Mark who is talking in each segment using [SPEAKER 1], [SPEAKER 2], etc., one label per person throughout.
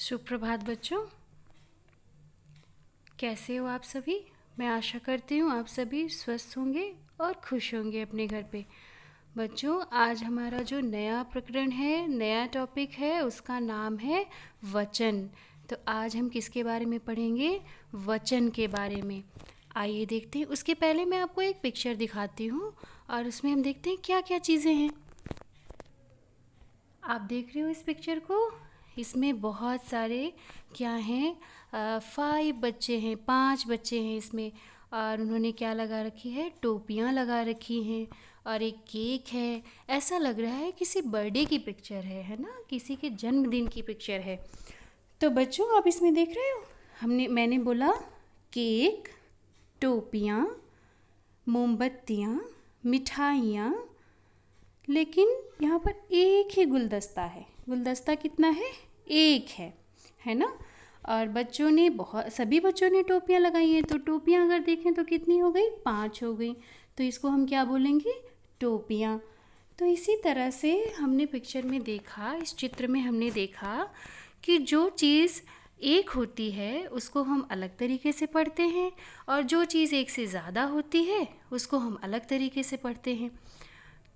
[SPEAKER 1] सुप्रभात बच्चों, कैसे हो आप सभी। मैं आशा करती हूँ आप सभी स्वस्थ होंगे और खुश होंगे अपने घर पे। बच्चों, आज हमारा जो नया प्रकरण है, नया टॉपिक है, उसका नाम है वचन। तो आज हम किसके बारे में पढ़ेंगे? वचन के बारे में। आइए देखते हैं। उसके पहले मैं आपको एक पिक्चर दिखाती हूँ और उसमें हम देखते हैं क्या क्या चीज़ें हैं। आप देख रहे हो इस पिक्चर को? इसमें बहुत सारे क्या हैं? 5 बच्चे हैं, 5 बच्चे हैं इसमें। और उन्होंने क्या लगा रखी है? टोपियाँ लगा रखी हैं और एक केक है। ऐसा लग रहा है किसी बर्थडे की पिक्चर है ना? किसी के जन्मदिन की पिक्चर है। तो बच्चों, आप इसमें देख रहे हो, मैंने बोला केक, टोपियाँ, मोमबत्तियाँ, मिठाइयाँ, लेकिन यहाँ पर एक ही गुलदस्ता है। गुलदस्ता कितना है? एक है ना? और सभी बच्चों ने टोपियाँ लगाई हैं। तो टोपियाँ अगर देखें तो कितनी हो गई? 5 हो गई। तो इसको हम क्या बोलेंगे? टोपियाँ। तो इसी तरह से हमने पिक्चर में देखा, इस चित्र में हमने देखा कि जो चीज़ एक होती है उसको हम अलग तरीके से पढ़ते हैं और जो चीज़ एक से ज़्यादा होती है उसको हम अलग तरीके से पढ़ते हैं।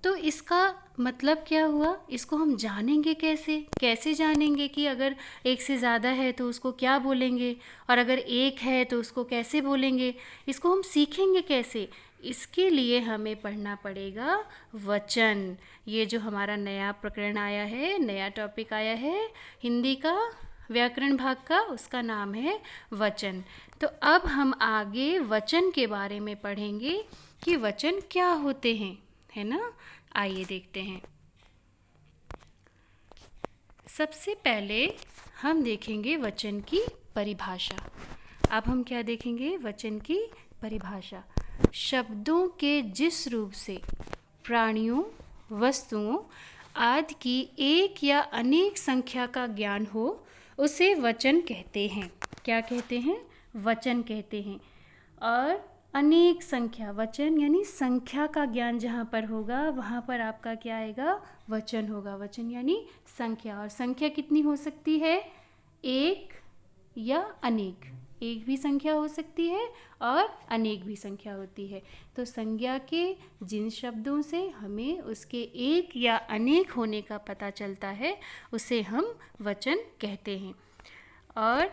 [SPEAKER 1] तो इसका मतलब क्या हुआ? इसको हम जानेंगे कैसे? कैसे जानेंगे कि अगर एक से ज़्यादा है तो उसको क्या बोलेंगे और अगर एक है तो उसको कैसे बोलेंगे? इसको हम सीखेंगे कैसे? इसके लिए हमें पढ़ना पड़ेगा वचन। ये जो हमारा नया प्रकरण आया है, नया टॉपिक आया है हिंदी का व्याकरण भाग का, उसका नाम है वचन। तो अब हम आगे वचन के बारे में पढ़ेंगे कि वचन क्या होते हैं, है ना? आइए देखते हैं। सबसे पहले हम देखेंगे वचन की परिभाषा। अब हम क्या देखेंगे? वचन की परिभाषा। शब्दों के जिस रूप से प्राणियों, वस्तुओं आदि की एक या अनेक संख्या का ज्ञान हो उसे वचन कहते हैं। क्या कहते हैं? वचन कहते हैं। और अनेक संख्या, वचन यानी संख्या का ज्ञान जहाँ पर होगा वहाँ पर आपका क्या आएगा? वचन होगा। वचन यानी संख्या। और संख्या कितनी हो सकती है? एक या अनेक। एक भी संख्या हो सकती है और अनेक भी संख्या होती है। तो संज्ञा के जिन शब्दों से हमें उसके एक या अनेक होने का पता चलता है उसे हम वचन कहते हैं। और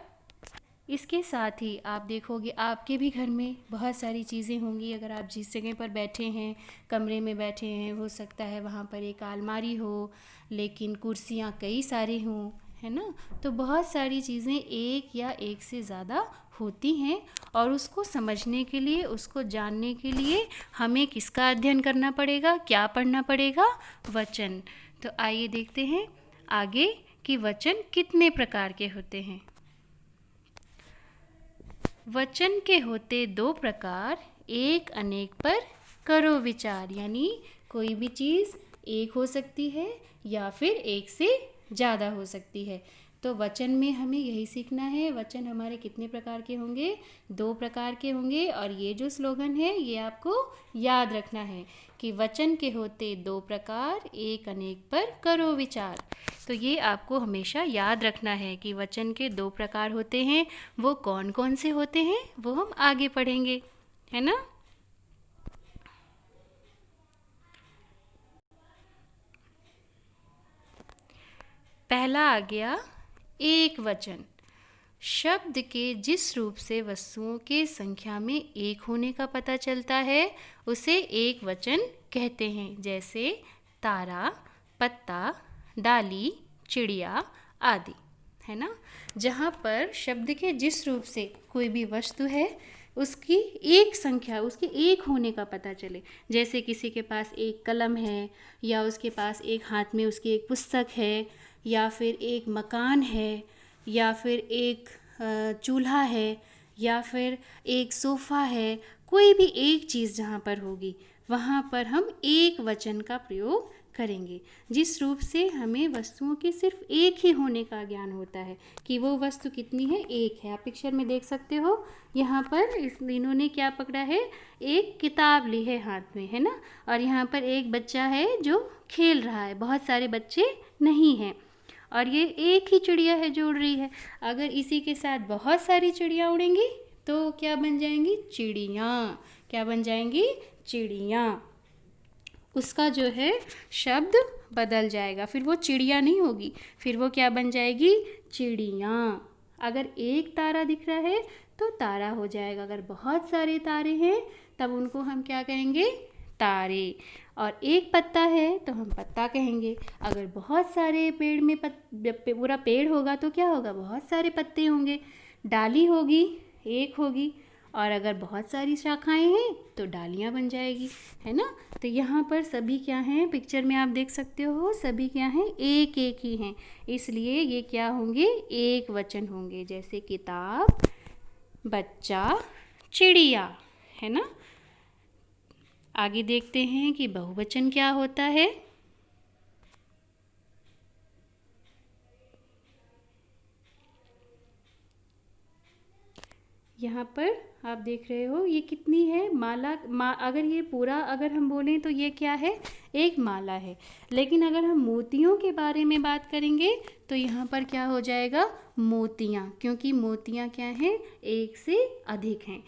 [SPEAKER 1] इसके साथ ही आप देखोगे आपके भी घर में बहुत सारी चीज़ें होंगी। अगर आप जिस जगह पर बैठे हैं, कमरे में बैठे हैं, हो सकता है वहाँ पर एक अलमारी हो लेकिन कुर्सियाँ कई सारी हों, है ना? तो बहुत सारी चीज़ें एक या एक से ज़्यादा होती हैं और उसको समझने के लिए, उसको जानने के लिए हमें किसका अध्ययन करना पड़ेगा? क्या पढ़ना पड़ेगा? वचन। तो आइए देखते हैं आगे कि वचन कितने प्रकार के होते हैं। वचन के होते 2 प्रकार। एक अनेक पर करो विचार, यानी कोई भी चीज़ एक हो सकती है या फिर एक से ज़्यादा हो सकती है। तो वचन में हमें यही सीखना है। वचन हमारे कितने प्रकार के होंगे? 2 प्रकार के होंगे। और ये जो स्लोगन है ये आपको याद रखना है कि वचन के होते 2 प्रकार, एक अनेक पर करो विचार। तो ये आपको हमेशा याद रखना है कि वचन के 2 प्रकार होते हैं। वो कौन कौन से होते हैं वो हम आगे पढ़ेंगे, है ना? पहला आ गया एक वचन। शब्द के जिस रूप से वस्तुओं के संख्या में एक होने का पता चलता है उसे एक वचन कहते हैं। जैसे तारा, पत्ता, डाली, चिड़िया आदि, है ना? जहाँ पर शब्द के जिस रूप से कोई भी वस्तु है उसकी एक संख्या, उसके एक होने का पता चले। जैसे किसी के पास एक कलम है या उसके पास एक हाथ में उसकी एक पुस्तक है या फिर एक मकान है या फिर एक चूल्हा है या फिर एक सोफ़ा है। कोई भी एक चीज़ जहाँ पर होगी वहाँ पर हम एक वचन का प्रयोग करेंगे। जिस रूप से हमें वस्तुओं के सिर्फ एक ही होने का ज्ञान होता है कि वो वस्तु कितनी है? एक है। आप पिक्चर में देख सकते हो यहाँ पर इन्होंने क्या पकड़ा है? एक किताब ली है हाथ में, है ना? और यहाँ पर एक बच्चा है जो खेल रहा है, बहुत सारे बच्चे नहीं हैं। और ये एक ही चिड़िया है जो उड़ रही है। अगर इसी के साथ बहुत सारी चिड़िया उड़ेंगी तो क्या बन जाएंगी? चिड़ियाँ। क्या बन जाएंगी? चिड़ियाँ। उसका जो है शब्द बदल जाएगा, फिर वो चिड़िया नहीं होगी, फिर वो क्या बन जाएगी? चिड़ियाँ। अगर एक तारा दिख रहा है तो तारा हो जाएगा, अगर बहुत सारे तारे हैं तब उनको हम क्या कहेंगे? तारे। और एक पत्ता है तो हम पत्ता कहेंगे। अगर बहुत सारे पेड़ में पूरा पेड़ होगा तो क्या होगा? बहुत सारे पत्ते होंगे। डाली होगी, एक होगी, और अगर बहुत सारी शाखाएं हैं तो डालियाँ बन जाएगी, है ना। तो यहाँ पर सभी क्या हैं? पिक्चर में आप देख सकते हो सभी क्या हैं? एक एक ही हैं, इसलिए ये क्या होंगे? एक वचन होंगे, जैसे किताब, बच्चा, चिड़िया, है ना। आगे देखते हैं कि बहुवचन क्या होता है। यहाँ पर आप देख रहे हो ये कितनी है? माला अगर ये पूरा अगर हम बोलें तो ये क्या है? एक माला है। लेकिन अगर हम मोतियों के बारे में बात करेंगे तो यहाँ पर क्या हो जाएगा? मोतियाँ, क्योंकि मोतियाँ क्या हैं? एक से अधिक हैं।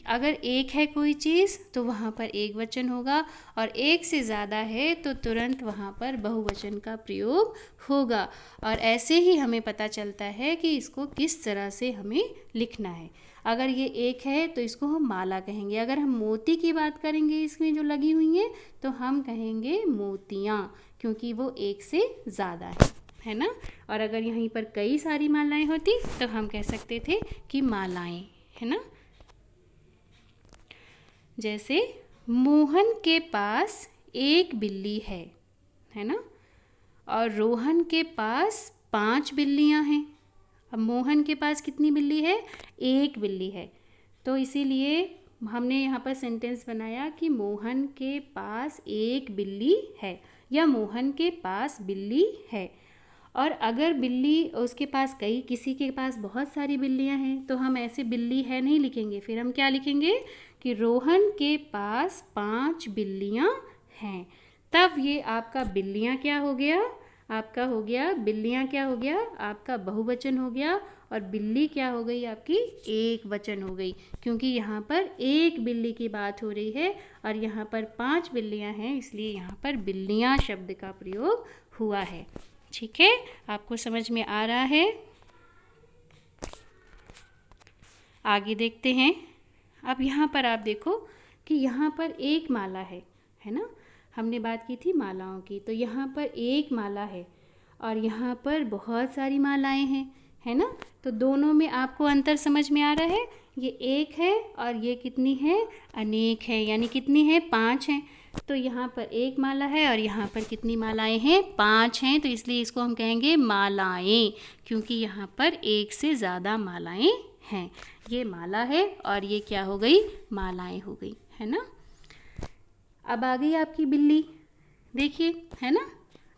[SPEAKER 1] अगर एक है कोई चीज़ तो वहाँ पर एक वचन होगा, और एक से ज़्यादा है तो तुरंत वहाँ पर बहुवचन का प्रयोग होगा। और ऐसे ही हमें पता चलता है कि इसको किस तरह से हमें लिखना है। अगर ये एक है तो इसको हम माला कहेंगे। अगर हम मोती की बात करेंगे इसमें जो लगी हुई हैं तो हम कहेंगे मोतियाँ, क्योंकि वो एक से ज़्यादा है ना। और अगर यहीं पर कई सारी मालाएं होती तो हम कह सकते थे कि मालाएं, है ना। जैसे मोहन के पास एक बिल्ली है ना, और रोहन के पास 5 बिल्लियां हैं। अब मोहन के पास कितनी बिल्ली है? एक बिल्ली है। तो इसीलिए हमने यहाँ पर सेंटेंस बनाया कि मोहन के पास एक बिल्ली है, या मोहन के पास बिल्ली है। और अगर बिल्ली उसके पास किसी के पास बहुत सारी बिल्लियाँ हैं तो हम ऐसे बिल्ली है नहीं लिखेंगे, फिर हम क्या लिखेंगे कि रोहन के पास 5 बिल्लियाँ हैं। तब ये आपका बिल्लियाँ क्या हो गया? आपका हो गया बिल्लियाँ क्या हो गया? आपका बहुवचन हो गया, और बिल्ली क्या हो गई? आपकी एक वचन हो गई, क्योंकि यहाँ पर एक बिल्ली की बात हो रही है और यहाँ पर 5 बिल्लियाँ हैं, इसलिए यहाँ पर बिल्लियाँ शब्द का प्रयोग हुआ है। ठीक है, आपको समझ में आ रहा है? आगे देखते हैं। अब यहाँ पर आप देखो कि यहाँ पर एक माला है ना। हमने बात की थी मालाओं की, तो यहाँ पर एक माला है और यहाँ पर बहुत सारी मालाएं हैं, है ना। तो दोनों में आपको अंतर समझ में आ रहा है? ये एक है और ये कितनी है? अनेक है, यानी कितनी है? 5 हैं। तो यहाँ पर एक माला है और यहाँ पर कितनी मालाएं हैं? 5 हैं। तो इसलिए इसको हम कहेंगे मालाएं, क्योंकि यहाँ पर एक से ज़्यादा मालाएं हैं। ये माला है और ये क्या हो गई? मालाएं हो गई, है ना। अब आ गई आपकी बिल्ली, देखिए, है ना।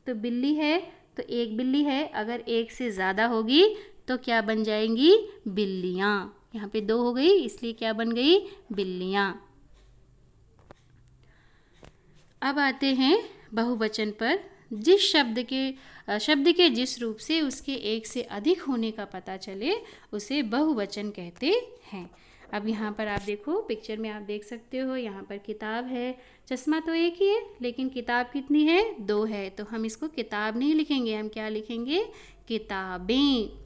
[SPEAKER 1] तो बिल्ली है तो एक बिल्ली है, अगर एक से ज़्यादा होगी तो क्या बन जाएंगी? बिल्लियाँ। यहाँ पे 2 हो गई, इसलिए क्या बन गई? बिल्लियाँ। अब आते हैं बहुवचन पर। जिस शब्द के जिस रूप से उसके एक से अधिक होने का पता चले उसे बहुवचन कहते हैं। अब यहाँ पर आप देखो, पिक्चर में आप देख सकते हो, यहाँ पर किताब है। चश्मा तो एक ही है लेकिन किताब कितनी है? 2 है। तो हम इसको किताब नहीं लिखेंगे, हम क्या लिखेंगे? किताबें।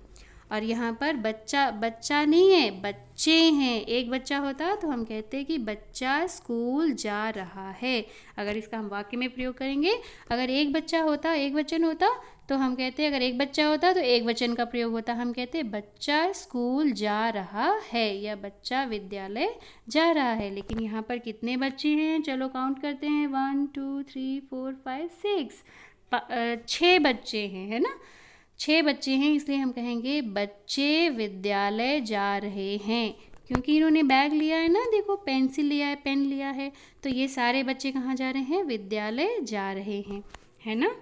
[SPEAKER 1] और यहाँ पर बच्चा नहीं है, बच्चे हैं। एक बच्चा होता तो हम कहते हैं कि बच्चा स्कूल जा रहा है। अगर इसका हम वाक्य में प्रयोग करेंगे, अगर एक बच्चा होता, एक वचन होता, तो हम कहते हैं, अगर एक बच्चा होता तो एक वचन का प्रयोग होता, हम कहते हैं बच्चा स्कूल जा रहा है या बच्चा विद्यालय जा रहा है। लेकिन यहाँ पर कितने बच्चे हैं? चलो काउंट करते हैं। 1 2 3 4 5 6 6 बच्चे हैं, है ना। 6 बच्चे हैं, इसलिए हम कहेंगे बच्चे विद्यालय जा रहे हैं, क्योंकि इन्होंने बैग लिया है ना, देखो, पेंसिल लिया है, पेन लिया है। तो ये सारे बच्चे कहाँ जा रहे हैं? विद्यालय जा रहे हैं, है ना।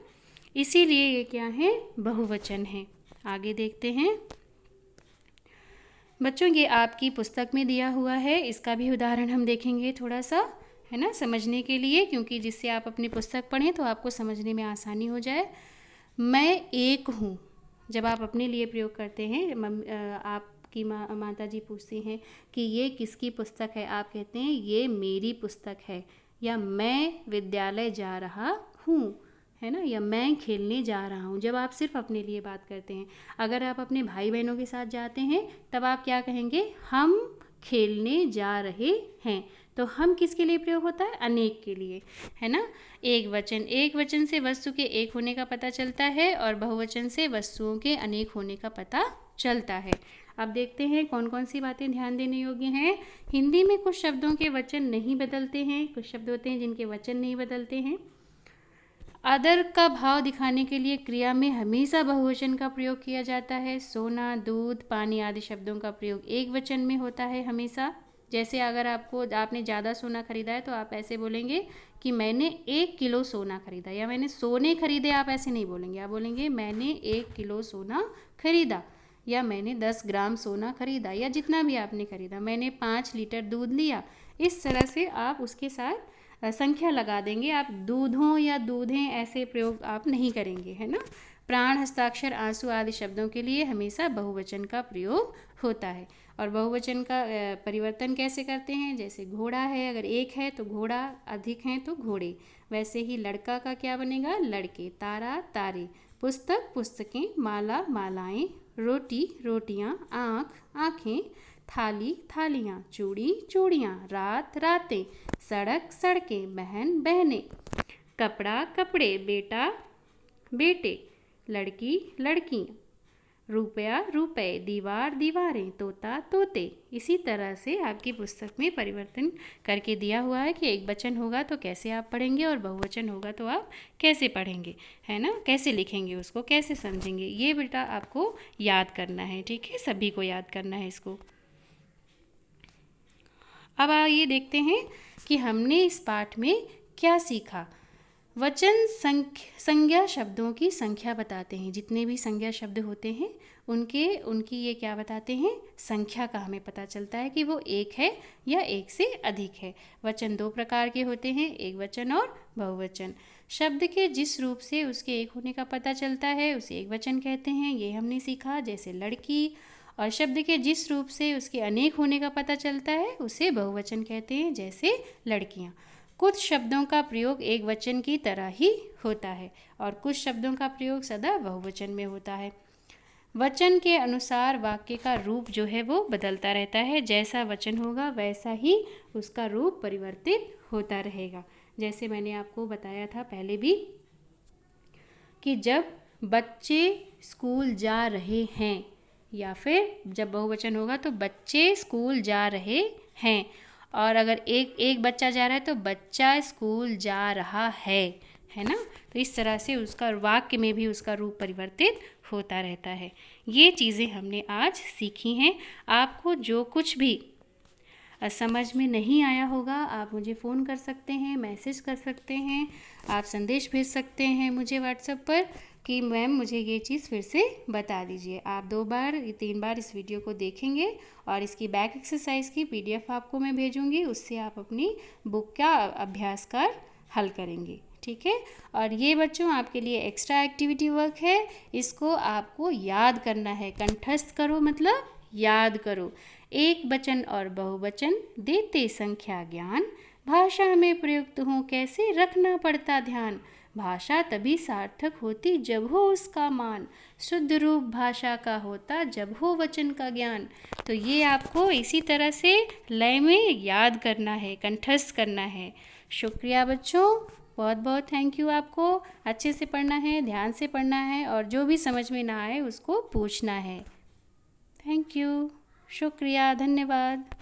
[SPEAKER 1] इसीलिए ये क्या है? बहुवचन है। आगे देखते हैं। बच्चों, ये आपकी पुस्तक में दिया हुआ है, इसका भी उदाहरण हम देखेंगे थोड़ा सा, है ना, समझने के लिए, क्योंकि जिससे आप अपनी पुस्तक पढ़ें तो आपको समझने में आसानी हो जाए। मैं एक हूँ। जब आप अपने लिए प्रयोग करते हैं, आपकी माता जी पूछती हैं कि ये किसकी पुस्तक है, आप कहते हैं ये मेरी पुस्तक है, या मैं विद्यालय जा रहा हूँ, है ना, या मैं खेलने जा रहा हूँ। जब आप सिर्फ अपने लिए बात करते हैं, अगर आप अपने भाई बहनों के साथ जाते हैं तब आप क्या कहेंगे, हम खेलने जा रहे हैं। तो हम किसके लिए प्रयोग होता है, अनेक के लिए, है ना। एक वचन से वस्तु के एक होने का पता चलता है और बहुवचन से वस्तुओं के अनेक होने का पता चलता है। अब देखते हैं कौन कौन सी बातें ध्यान देने योग्य हैं। हिंदी में कुछ शब्दों के वचन नहीं बदलते हैं, कुछ शब्द होते हैं जिनके वचन नहीं बदलते हैं। आदर का भाव दिखाने के लिए क्रिया में हमेशा बहुवचन का प्रयोग किया जाता है। सोना, दूध, पानी आदि शब्दों का प्रयोग एक वचन में होता है हमेशा। जैसे अगर आपने ज़्यादा सोना खरीदा है तो आप ऐसे बोलेंगे कि मैंने 1 किलो सोना खरीदा, या मैंने सोने खरीदे, आप ऐसे नहीं बोलेंगे, आप बोलेंगे मैंने 1 किलो सोना खरीदा, या मैंने 10 ग्राम सोना खरीदा, या जितना भी आपने खरीदा, मैंने 5 लीटर दूध लिया। इस तरह से आप उसके साथ संख्या लगा देंगे। आप दूधों या दूधें ऐसे प्रयोग आप नहीं करेंगे, है ना। प्राण, हस्ताक्षर, आंसू आदि शब्दों के लिए हमेशा बहुवचन का प्रयोग होता है। और बहुवचन का परिवर्तन कैसे करते हैं, जैसे घोड़ा है, अगर एक है तो घोड़ा, अधिक हैं तो घोड़े। वैसे ही लड़का का क्या बनेगा, लड़के, तारा, तारे, पुस्तक, पुस्तकें, माला, मालाएं, रोटी, रोटियां, आँख, आँखें, थाली, थालियाँ, चूड़ी, चूड़ियाँ, रात, रातें, सड़क, सड़कें, बहन, बहनें, कपड़ा, कपड़े, बेटा, बेटे, लड़की, लड़कियाँ, रुपया, रुपए, दीवार, दीवारें, तोता, तोते। इसी तरह से आपकी पुस्तक में परिवर्तन करके दिया हुआ है कि एक वचन होगा तो कैसे आप पढ़ेंगे और बहुवचन होगा तो आप कैसे पढ़ेंगे, है ना, कैसे लिखेंगे उसको, कैसे समझेंगे। ये बेटा आपको याद करना है, ठीक है, सभी को याद करना है इसको। अब आइए देखते हैं कि हमने इस पाठ में क्या सीखा। वचन संज्ञा शब्दों की संख्या बताते हैं। जितने भी संज्ञा शब्द होते हैं उनकी ये क्या बताते हैं, संख्या का हमें पता चलता है कि वो एक है या एक से अधिक है। वचन 2 प्रकार के होते हैं, एक वचन और बहुवचन। शब्द के जिस रूप से उसके एक होने का पता चलता है उसे एक वचन कहते हैं, ये हमने सीखा, जैसे लड़की। और शब्द के जिस रूप से उसके अनेक होने का पता चलता है उसे बहुवचन कहते हैं, जैसे लड़कियाँ। कुछ शब्दों का प्रयोग एक वचन की तरह ही होता है और कुछ शब्दों का प्रयोग सदा बहुवचन में होता है। वचन के अनुसार वाक्य का रूप जो है वो बदलता रहता है। जैसा वचन होगा वैसा ही उसका रूप परिवर्तित होता रहेगा। जैसे मैंने आपको बताया था पहले भी कि जब बच्चे स्कूल जा रहे हैं, या फिर जब बहुवचन होगा तो बच्चे स्कूल जा रहे हैं, और अगर एक बच्चा जा रहा है तो बच्चा स्कूल जा रहा है ना। तो इस तरह से उसका वाक्य में भी उसका रूप परिवर्तित होता रहता है। ये चीज़ें हमने आज सीखी हैं। आपको जो कुछ भी समझ में नहीं आया होगा आप मुझे फ़ोन कर सकते हैं, मैसेज कर सकते हैं, आप संदेश भेज सकते हैं मुझे व्हाट्सएप पर कि मैम मुझे ये चीज़ फिर से बता दीजिए। आप 2 बार या 3 बार इस वीडियो को देखेंगे और इसकी बैक एक्सरसाइज की PDF आपको मैं भेजूँगी, उससे आप अपनी बुक का अभ्यास कर हल करेंगे, ठीक है। और ये बच्चों आपके लिए एक्स्ट्रा एक्टिविटी वर्क है, इसको आपको याद करना है। कंठस्थ करो मतलब याद करो। एक वचन और बहुवचन देते संख्या ज्ञान, भाषा में प्रयुक्त हो कैसे रखना पड़ता ध्यान। भाषा तभी सार्थक होती जब हो उसका मान, शुद्ध रूप भाषा का होता जब हो वचन का ज्ञान। तो ये आपको इसी तरह से लय में याद करना है, कंठस्थ करना है। शुक्रिया बच्चों, बहुत बहुत थैंक यू। आपको अच्छे से पढ़ना है, ध्यान से पढ़ना है, और जो भी समझ में ना आए उसको पूछना है। थैंक यू, शुक्रिया, धन्यवाद।